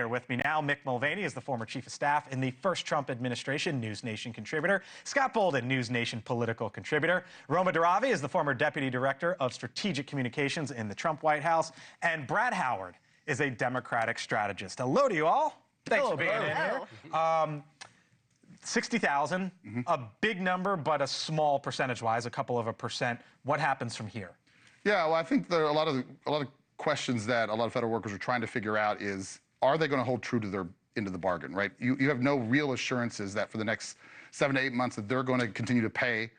Here with me now, Mick Mulvany is the former chief of staff in the first Trump administration, NewsNation contributor. Scott Bolden, NewsNation political contributor. Roma Davari is the former deputy director of strategic communications in the Trump White House. And Brad Howard is a Democratic strategist. Hello to you all. Thanks for being in here. 60,000, a big number, but a small percentage-wise, a couple of a percent. What happens from here? Yeah, well, I think there are a lot of questions that a lot of federal workers are trying to figure out is, are they going to hold true to their end of the bargain, right? You have no real assurances that for the next 7 to 8 months that they're going to continue to pay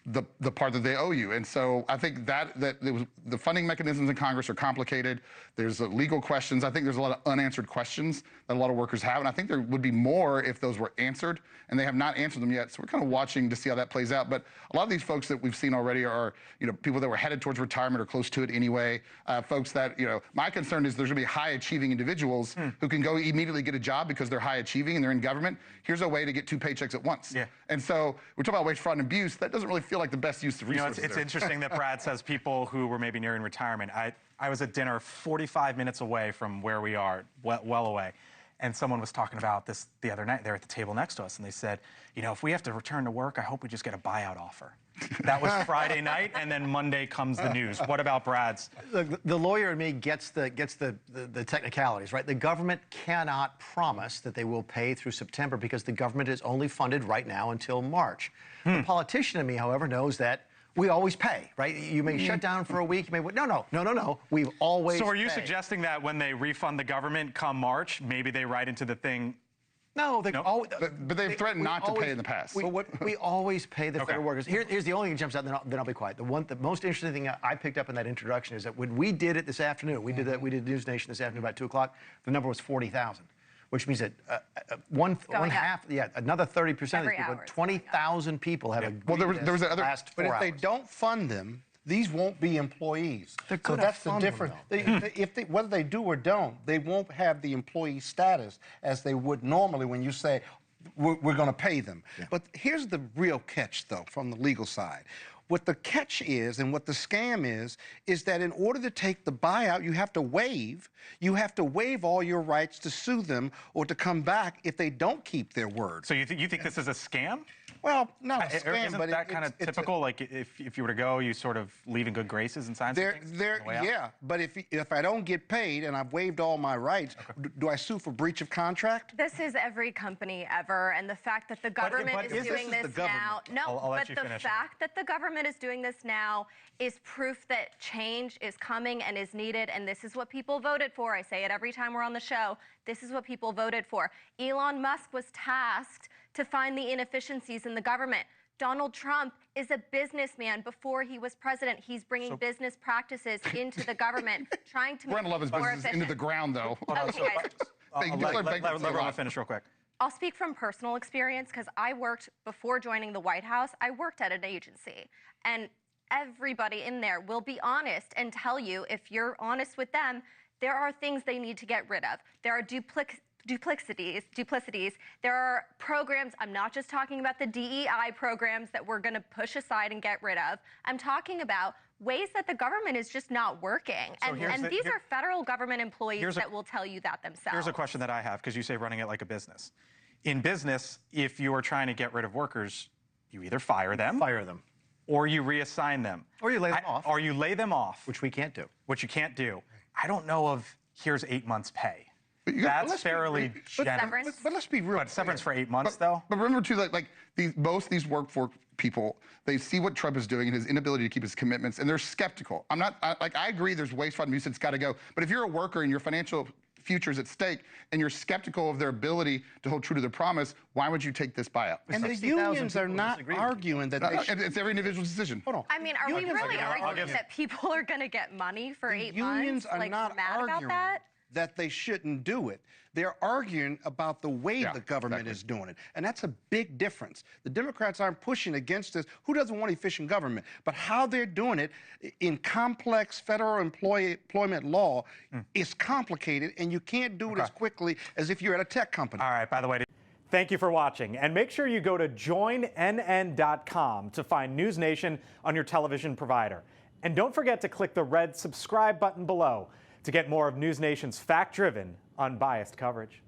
the part that they owe you. And so I think the funding mechanisms in Congress are complicated. There's legal questions. I think there's a lot of unanswered questions that a lot of workers have. And I think there would be more if those were answered, and they have not answered them yet. So we're kind of watching to see how that plays out. But a lot of these folks that we've seen already are, people that were headed towards retirement or close to it anyway. Folks that, my concern is there's going to be high achieving individuals who can go immediately get a job because they're high achieving and they're in government. Here's a way to get 2 paychecks at once. Yeah. And so we're talking about waste, fraud, and abuse. That doesn't really feel like the best use of resources. It's interesting that Brad says people who were maybe nearing retirement. I was at dinner 45 minutes away from where we are, well away. And someone was talking about this the other night. They're at the table next to us, and they said, if we have to return to work, I hope we just get a buyout offer. That was Friday night, and then Monday comes the news. What about Brad's? The lawyer in me gets the technicalities, right? The government cannot promise that they will pay through September because the government is only funded right now until March. The politician in me, however, knows that we always pay, right? You may shut down for a week. You may no. We've always. So are you suggesting that when they refund the government come March, maybe they write into the thing? No, but they've threatened not to pay in the past. We always pay the federal workers. Here's the only thing that jumps out, then I'll be quiet. The most interesting thing I picked up in that introduction is that when we did it this afternoon, we did NewsNation this afternoon about 2 o'clock, the number was 40,000. Which means that one half, another 30% of these people, 20,000 people have agreed there was other last 4 But if hours. they don't fund them, these won't be employees. So that's the difference. Whether they do or don't, they won't have the employee status as they would normally when you say, we're going to pay them. Yeah. But here's the real catch, though, from the legal side. What the catch is and what the scam is that in order to take the buyout, you have to waive all your rights to sue them or to come back if they don't keep their word. So you think this is a scam? Well, not a scam, Isn't but that kind of typical? Like if you were to go, you sort of leave in good graces and sign things? Yeah, but if I don't get paid and I've waived all my rights, do I sue for breach of contract? This is every company ever, and the fact that the government is doing this now. No, but the fact that the government is doing this now is proof that change is coming and is needed, and this is what people voted for. I say it every time we're on the show. This is what people voted for. Elon Musk was tasked to find the inefficiencies in the government. Donald Trump is a businessman. Before he was president, he's bringing business practices into the government, trying to make it more efficient. Brent love his business into the ground, though. Okay, guys. Let Roma finish real quick. I'll speak from personal experience because I worked, before joining the White House, I worked at an agency. And everybody in there will be honest and tell you, if you're honest with them, there are things they need to get rid of. There are duplicities. There are programs. I'm not just talking about the DEI programs that we're going to push aside and get rid of. I'm talking about ways that the government is just not working. So and these are federal government employees that will tell you that themselves. Here's a question that I have, because you say running it like a business. In business, if you are trying to get rid of workers, you either fire them, or you reassign them. Or you lay them off. Or you lay them off. Which we can't do. Which you can't do. I don't know of, here's 8 months pay. That's fairly generous. But let's be real. But severance for 8 months, though? But remember, too, most these workforce people, they see what Trump is doing and his inability to keep his commitments, and they're skeptical. I agree there's waste, fraud, and abuse, it's got to go. But if you're a worker and your financial future is at stake, and you're skeptical of their ability to hold true to their promise, why would you take this buyout? And the unions are not arguing that they should. It's every individual's decision. Hold on. I mean, are we really arguing that people are going to get money for 8 months? Unions are not arguing that they shouldn't do it. They're arguing about the way the government is doing it. And that's a big difference. The Democrats aren't pushing against this. Who doesn't want efficient government? But how they're doing it in complex federal employment law is complicated, and you can't do it as quickly as if you're at a tech company. All right, by the way, thank you for watching. And make sure you go to joinnn.com to find NewsNation on your television provider. And don't forget to click the red subscribe button below, to get more of News Nation's fact-driven, unbiased coverage.